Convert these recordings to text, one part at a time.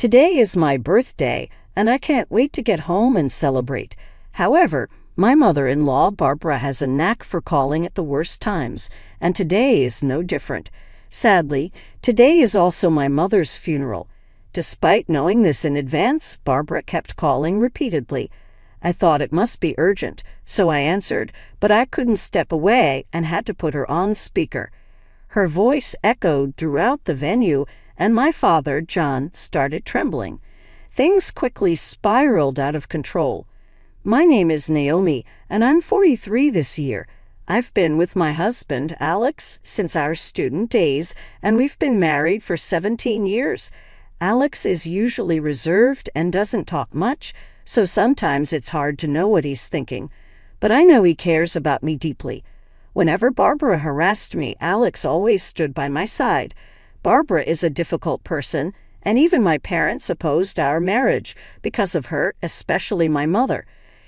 Today is my birthday, and I can't wait to get home and celebrate. However, my mother-in-law, Barbara, has a knack for calling at the worst times, and today is no different. Sadly, today is also my mother's funeral. Despite knowing this in advance, Barbara kept calling repeatedly. I thought it must be urgent, so I answered, but I couldn't step away and had to put her on speaker. Her voice echoed throughout the venue, and my father, John, started trembling. Things quickly spiraled out of control. My name is Naomi, and I'm 43 this year. I've been with my husband, Alex, since our student days, and we've been married for 17 years. Alex is usually reserved and doesn't talk much, so sometimes it's hard to know what he's thinking. But I know he cares about me deeply. Whenever Barbara harassed me, Alex always stood by my side. Barbara is a difficult person, and even my parents opposed our marriage because of her, especially my mother.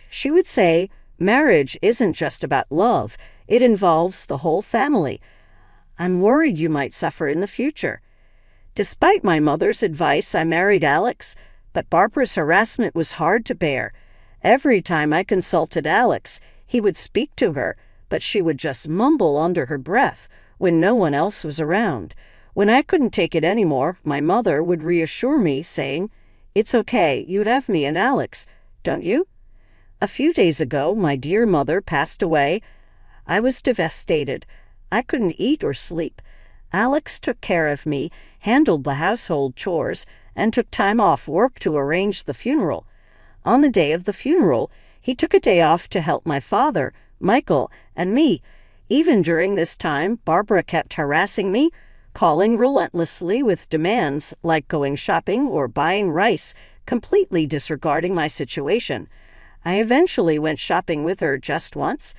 She would say, "Marriage isn't just about love, it involves the whole family. I'm worried you might suffer in the future." Despite my mother's advice, I married Alex, but Barbara's harassment was hard to bear. Every time I consulted Alex, he would speak to her, but she would just mumble under her breath when no one else was around. When I couldn't take it anymore, my mother would reassure me, saying, "It's okay, you'd have me and Alex, don't you?" A few days ago, my dear mother passed away. I was devastated. I couldn't eat or sleep. Alex took care of me, handled the household chores, and took time off work to arrange the funeral. On the day of the funeral, he took a day off to help my father, Michael, and me. Even during this time, Barbara kept harassing me, calling relentlessly with demands like going shopping or buying rice, completely disregarding my situation. I eventually went shopping with her just once.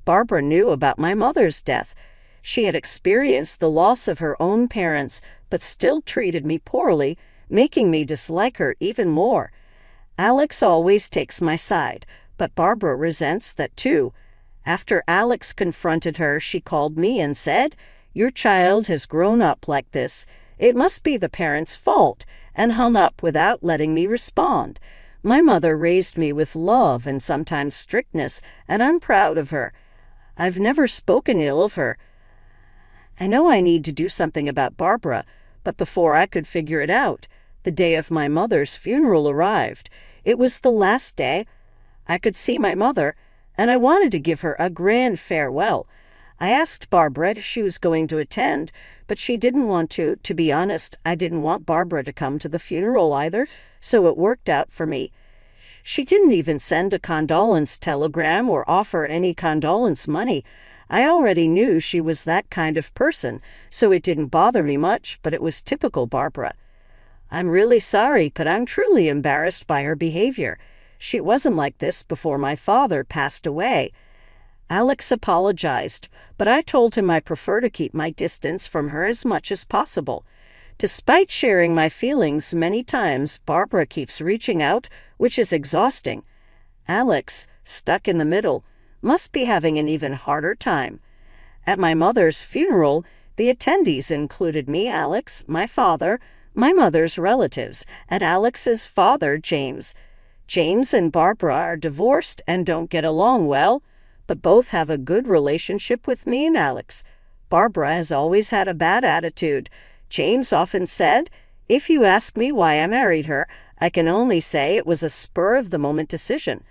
Barbara knew about my mother's death. She had experienced the loss of her own parents, but still treated me poorly, making me dislike her even more. Alex always takes my side, but Barbara resents that too. After Alex confronted her, she called me and said, "Your child has grown up like this. It must be the parents' fault," and hung up without letting me respond. My mother raised me with love and sometimes strictness, and I'm proud of her. I've never spoken ill of her. I know I need to do something about Barbara, but before I could figure it out, the day of my mother's funeral arrived. It was the last day. I could see my mother, and I wanted to give her a grand farewell. I asked Barbara if she was going to attend, but she didn't want to. To be honest, I didn't want Barbara to come to the funeral either, so it worked out for me. She didn't even send a condolence telegram or offer any condolence money. I already knew she was that kind of person, so it didn't bother me much, but it was typical Barbara. I'm really sorry, but I'm truly embarrassed by her behavior. She wasn't like this before my father passed away. Alex apologized, but I told him I prefer to keep my distance from her as much as possible. Despite sharing my feelings many times, Barbara keeps reaching out, which is exhausting. Alex, stuck in the middle, must be having an even harder time. At my mother's funeral, the attendees included me, Alex, my father, my mother's relatives, and Alex's father, James. James and Barbara are divorced and don't get along well, but both have a good relationship with me and Alex. Barbara has always had a bad attitude. James often said, "If you ask me why I married her, I can only say it was a spur-of-the-moment decision."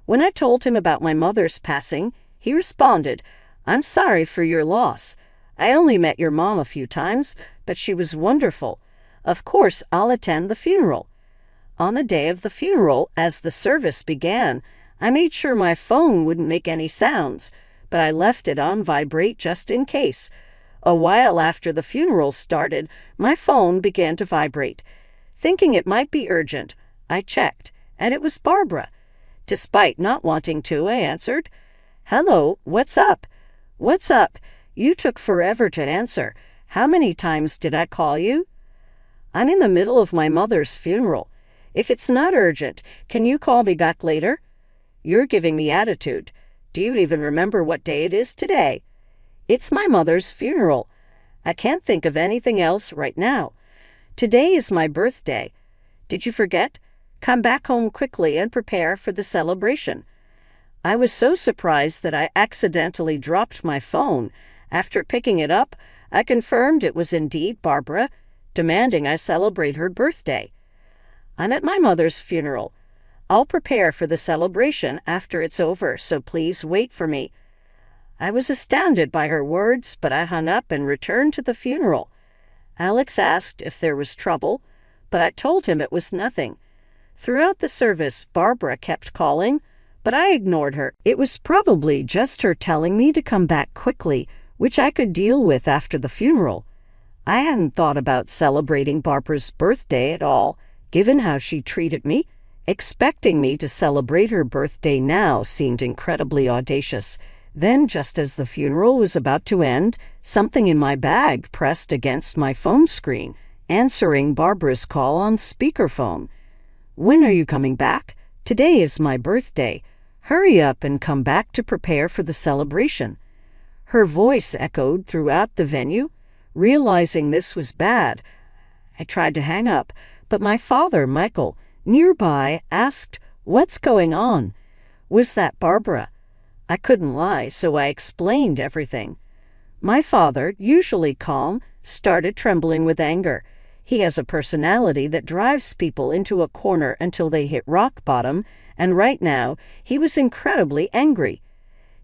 When I told him about my mother's passing, he responded, "I'm sorry for your loss. I only met your mom a few times, but she was wonderful. Of course, I'll attend the funeral." On the day of the funeral, as the service began, I made sure my phone wouldn't make any sounds, but I left it on vibrate just in case. A while after the funeral started, my phone began to vibrate. Thinking it might be urgent, I checked, and it was Barbara. Despite not wanting to, I answered, "Hello, what's up?" "What's up? You took forever to answer. How many times did I call you?" "I'm in the middle of my mother's funeral. If it's not urgent, can you call me back later?" "You're giving me attitude. Do you even remember what day it is today?" "It's my mother's funeral. I can't think of anything else right now. Today is my birthday." Did you forget? Come back home quickly and prepare for the celebration." I was so surprised that I accidentally dropped my phone. After picking it up, I confirmed it was indeed Barbara, demanding I celebrate her birthday. "I'm at my mother's funeral. I'll prepare for the celebration after it's over, so please wait for me." I was astounded by her words, but I hung up and returned to the funeral. Alex asked if there was trouble, but I told him it was nothing. Throughout the service, Barbara kept calling, but I ignored her. It was probably just her telling me to come back quickly, which I could deal with after the funeral. I hadn't thought about celebrating Barbara's birthday at all, given how she treated me. Expecting me to celebrate her birthday now seemed incredibly audacious. Then, just as the funeral was about to end, something in my bag pressed against my phone screen, answering Barbara's call on speakerphone. "When are you coming back? Today is my birthday. Hurry up and come back to prepare for the celebration." Her voice echoed throughout the venue. Realizing this was bad, I tried to hang up, but my father, Michael, nearby, asked, "What's going on?" Was that Barbara? I couldn't lie, so I explained everything. My father, usually calm, started trembling with anger. He has a personality that drives people into a corner until they hit rock bottom, and right now he was incredibly angry.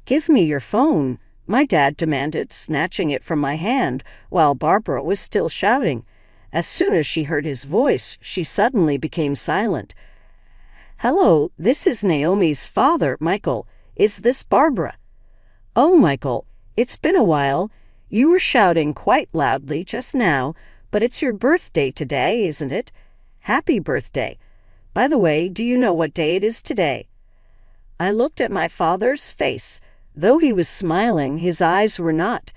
"Give me your phone," my dad demanded, snatching it from my hand while Barbara was still shouting. As soon as she heard his voice, she suddenly became silent. "Hello, this is Naomi's father, Michael. Is this Barbara?" "Oh, Michael, it's been a while. You were shouting quite loudly just now, but it's your birthday today, isn't it? Happy birthday. By the way, do you know what day it is today?" I looked at my father's face. Though he was smiling, his eyes were not.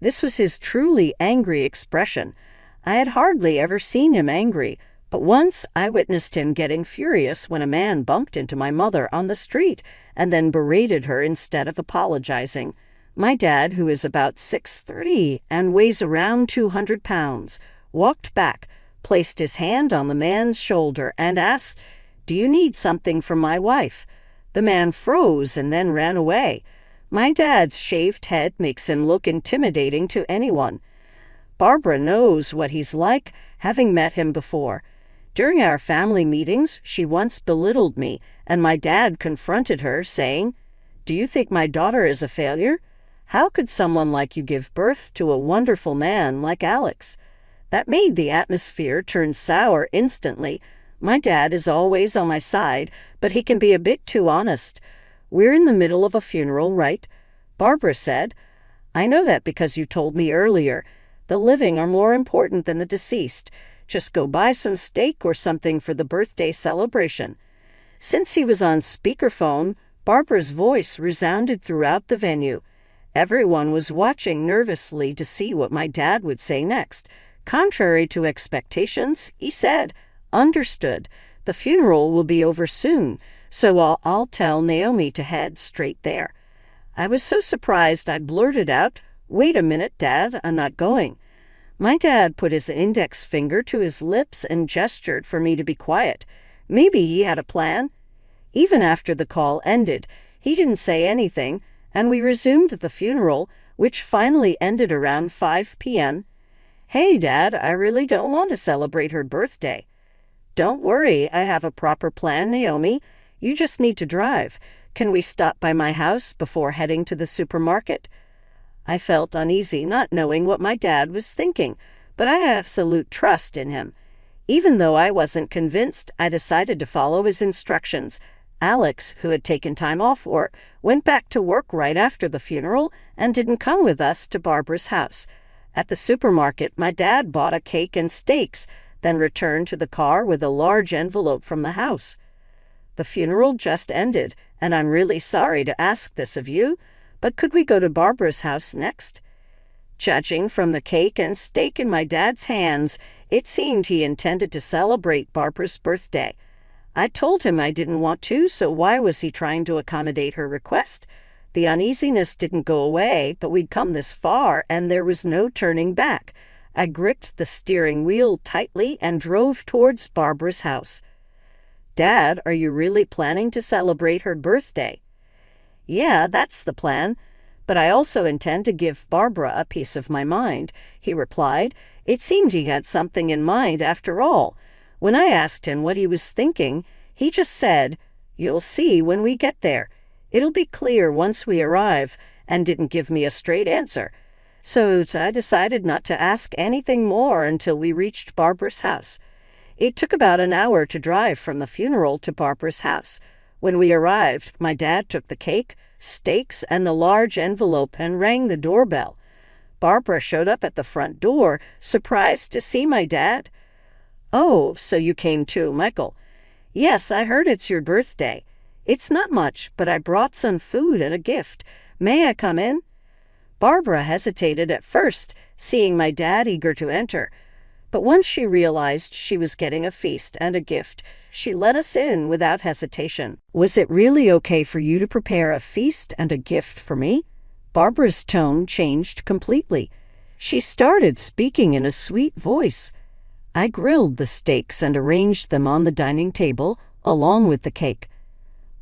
This was his truly angry expression. I had hardly ever seen him angry, but once I witnessed him getting furious when a man bumped into my mother on the street and then berated her instead of apologizing. My dad, who is about 6'3" and weighs around 200 pounds, walked back, placed his hand on the man's shoulder, and asked, "Do you need something from my wife?" The man froze and then ran away. My dad's shaved head makes him look intimidating to anyone. Barbara knows what he's like, having met him before. During our family meetings, she once belittled me, and my dad confronted her, saying, "Do you think my daughter is a failure? How could someone like you give birth to a wonderful man like Alex?" That made the atmosphere turn sour instantly. My dad is always on my side, but he can be a bit too honest. "We're in the middle of a funeral, right?" Barbara said. "I know that because you told me earlier. The living are more important than the deceased. Just go buy some steak or something for the birthday celebration." Since he was on speakerphone, Barbara's voice resounded throughout the venue. Everyone was watching nervously to see what my dad would say next. Contrary to expectations, he said, "Understood. The funeral will be over soon, so I'll tell Naomi to head straight there." I was so surprised I blurted out, "Wait a minute, Dad, I'm not going." My dad put his index finger to his lips and gestured for me to be quiet. Maybe he had a plan. Even after the call ended, he didn't say anything, and we resumed the funeral, which finally ended around 5 p.m. "Hey, Dad, I really don't want to celebrate her birthday." "Don't worry, I have a proper plan, Naomi. You just need to drive. Can we stop by my house before heading to the supermarket?" I felt uneasy, not knowing what my dad was thinking, but I had absolute trust in him. Even though I wasn't convinced, I decided to follow his instructions. Alex, who had taken time off work, went back to work right after the funeral and didn't come with us to Barbara's house. At the supermarket, my dad bought a cake and steaks, then returned to the car with a large envelope from the house. "The funeral just ended, and I'm really sorry to ask this of you, but could we go to Barbara's house next?" Judging from the cake and steak in my dad's hands, it seemed he intended to celebrate Barbara's birthday. I told him I didn't want to, so why was he trying to accommodate her request? The uneasiness didn't go away, but we'd come this far, and there was no turning back. I gripped the steering wheel tightly and drove towards Barbara's house. "Dad, are you really planning to celebrate her birthday?" "Yeah, that's the plan. But I also intend to give Barbara a piece of my mind," he replied. It seemed he had something in mind after all. When I asked him what he was thinking, he just said, "You'll see when we get there. It'll be clear once we arrive," and didn't give me a straight answer. So I decided not to ask anything more until we reached Barbara's house. It took about an hour to drive from the funeral to Barbara's house. When we arrived, my dad took the cake, steaks, and the large envelope and rang the doorbell. Barbara showed up at the front door, surprised to see my dad. "Oh, so you came too, Michael." "Yes, I heard it's your birthday. It's not much, but I brought some food and a gift. May I come in?" Barbara hesitated at first, seeing my dad eager to enter. But once she realized she was getting a feast and a gift, she let us in without hesitation. "Was it really okay for you to prepare a feast and a gift for me?" Barbara's tone changed completely. She started speaking in a sweet voice. I grilled the steaks and arranged them on the dining table, along with the cake.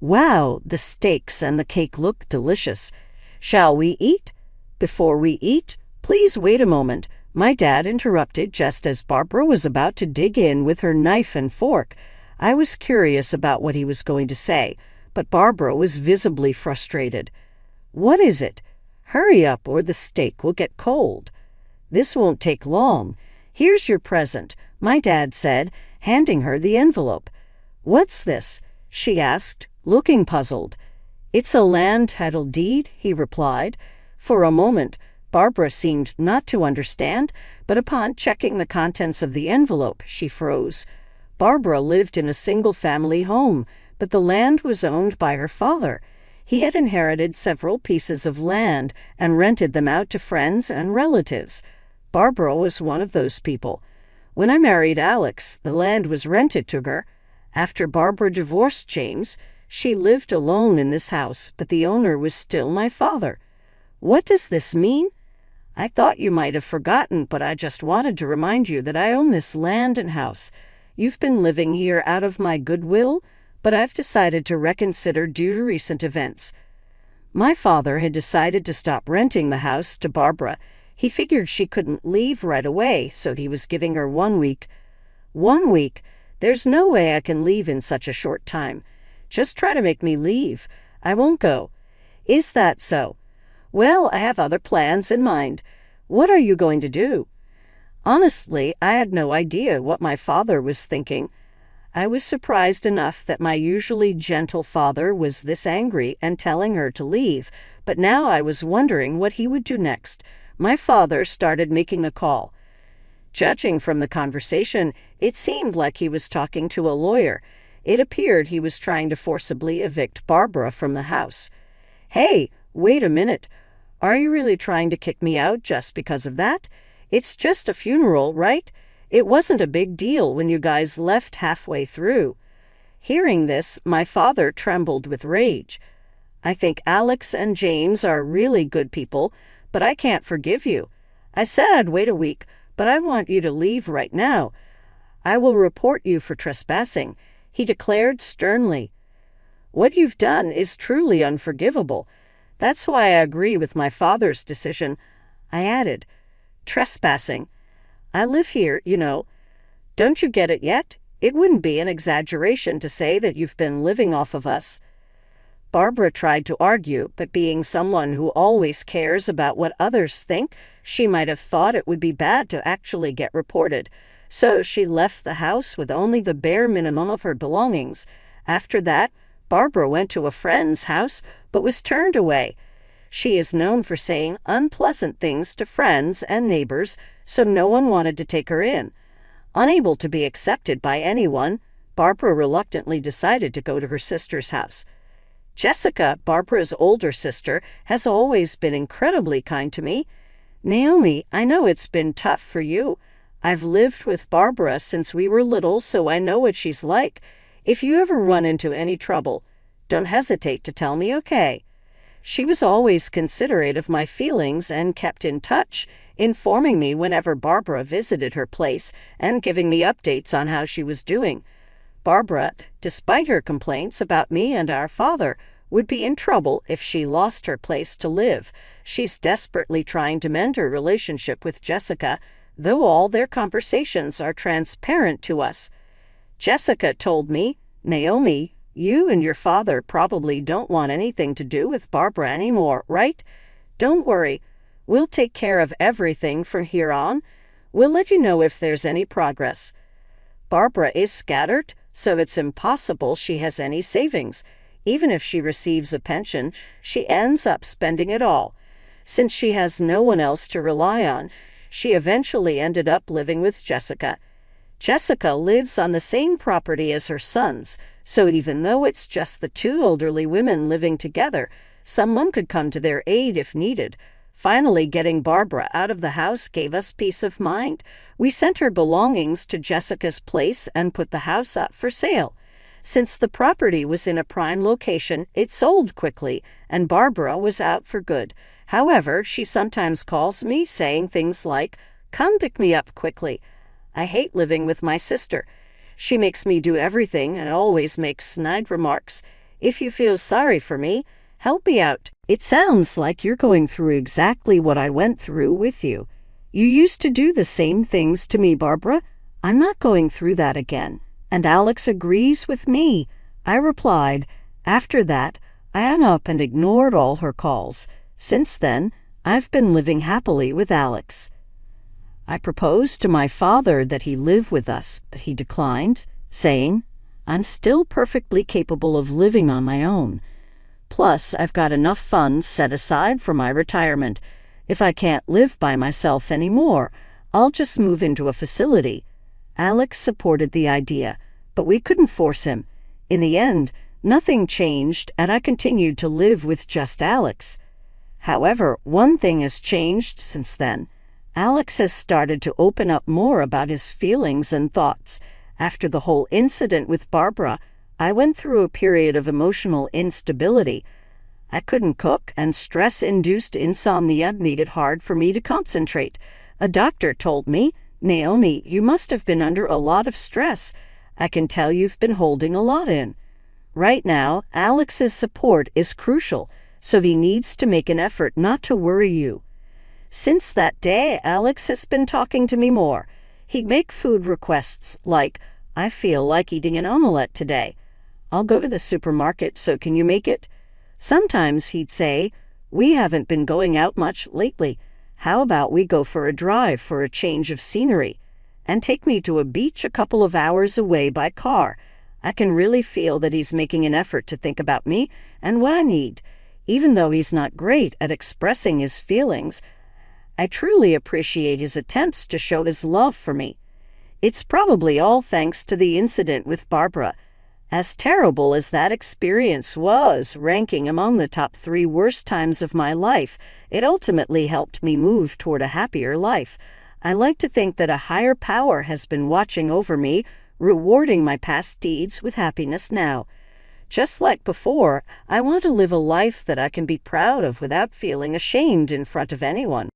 Wow, the steaks and the cake looked delicious. "Shall we eat?" "Before we eat, please wait a moment," my dad interrupted just as Barbara was about to dig in with her knife and fork. I was curious about what he was going to say, but Barbara was visibly frustrated. "What is it? Hurry up or the steak will get cold." "This won't take long. Here's your present," my dad said, handing her the envelope. "What's this?" she asked, looking puzzled. "It's a land title deed," he replied. For a moment, Barbara seemed not to understand, but upon checking the contents of the envelope, she froze. Barbara lived in a single-family home, but the land was owned by her father. He had inherited several pieces of land and rented them out to friends and relatives. Barbara was one of those people. When I married Alex, the land was rented to her. After Barbara divorced James, she lived alone in this house, but the owner was still my father. "What does this mean?" "I thought you might have forgotten, but I just wanted to remind you that I own this land and house. You've been living here out of my goodwill, but I've decided to reconsider due to recent events." My father had decided to stop renting the house to Barbara. He figured she couldn't leave right away, so he was giving her 1 week. 1 week? There's no way I can leave in such a short time. Just try to make me leave. I won't go. "Is that so? Well, I have other plans in mind. What are you going to do?" Honestly, I had no idea what my father was thinking. I was surprised enough that my usually gentle father was this angry and telling her to leave, but now I was wondering what he would do next. My father started making a call. Judging from the conversation, it seemed like he was talking to a lawyer. It appeared he was trying to forcibly evict Barbara from the house. "Hey, wait a minute. Are you really trying to kick me out just because of that? It's just a funeral, right? It wasn't a big deal when you guys left halfway through." Hearing this, my father trembled with rage. "I think Alex and James are really good people, but I can't forgive you. I said I'd wait a week, but I want you to leave right now. I will report you for trespassing," he declared sternly. "What you've done is truly unforgivable. That's why I agree with my father's decision." I added, "Trespassing. I live here, you know. Don't you get it yet? It wouldn't be an exaggeration to say that you've been living off of us." Barbara tried to argue, but being someone who always cares about what others think, she might have thought it would be bad to actually get reported. So she left the house with only the bare minimum of her belongings. After that, Barbara went to a friend's house, but was turned away. She is known for saying unpleasant things to friends and neighbors, so no one wanted to take her in. Unable to be accepted by anyone, Barbara reluctantly decided to go to her sister's house. Jessica, Barbara's older sister, has always been incredibly kind to me. "Naomi, I know it's been tough for you. I've lived with Barbara since we were little, so I know what she's like. If you ever run into any trouble, don't hesitate to tell me, okay?" She was always considerate of my feelings and kept in touch. informing me whenever Barbara visited her place and giving me updates on how she was doing. Barbara, despite her complaints about me and our father, would be in trouble if she lost her place to live. She's desperately trying to mend her relationship with Jessica, though all their conversations are transparent to us. Jessica told me, "Naomi, you and your father probably don't want anything to do with Barbara anymore, right? Don't worry. We'll take care of everything from here on. We'll let you know if there's any progress." Barbara is scattered, so it's impossible she has any savings. Even if she receives a pension, she ends up spending it all. Since she has no one else to rely on, she eventually ended up living with Jessica. Jessica lives on the same property as her sons, so even though it's just the two elderly women living together, someone could come to their aid if needed. Finally, getting Barbara out of the house gave us peace of mind. We sent her belongings to Jessica's place and put the house up for sale. Since the property was in a prime location, it sold quickly, and Barbara was out for good. However, she sometimes calls me saying things like, "Come pick me up quickly." I hate living with my sister. She makes me do everything and always makes snide remarks. If you feel sorry for me, help me out. It sounds like you're going through exactly what I went through with you. You used to do the same things to me, Barbara. I'm not going through that again. And Alex agrees with me, I replied. After that, I hung up and ignored all her calls. Since then, I've been living happily with Alex. I proposed to my father that he live with us, but he declined, saying, "I'm still perfectly capable of living on my own. Plus, I've got enough funds set aside for my retirement. If I can't live by myself anymore, I'll just move into a facility." Alex supported the idea, but we couldn't force him. In the end, nothing changed, and I continued to live with just Alex. However, one thing has changed since then. Alex has started to open up more about his feelings and thoughts. After the whole incident with Barbara, I went through a period of emotional instability. I couldn't cook, and stress-induced insomnia made it hard for me to concentrate. A doctor told me, "Naomi, you must have been under a lot of stress. I can tell you've been holding a lot in." Right now, Alex's support is crucial, so he needs to make an effort not to worry you. Since that day, Alex has been talking to me more. He'd make food requests like, "I feel like eating an omelette today. I'll go to the supermarket, so can you make it?" Sometimes he'd say, "We haven't been going out much lately. How about we go for a drive for a change of scenery?" And take me to a beach a couple of hours away by car. I can really feel that he's making an effort to think about me and what I need. Even though he's not great at expressing his feelings, I truly appreciate his attempts to show his love for me. It's probably all thanks to the incident with Barbara. As terrible as that experience was, ranking among the top 3 worst times of my life, it ultimately helped me move toward a happier life. I like to think that a higher power has been watching over me, rewarding my past deeds with happiness now. Just like before, I want to live a life that I can be proud of without feeling ashamed in front of anyone.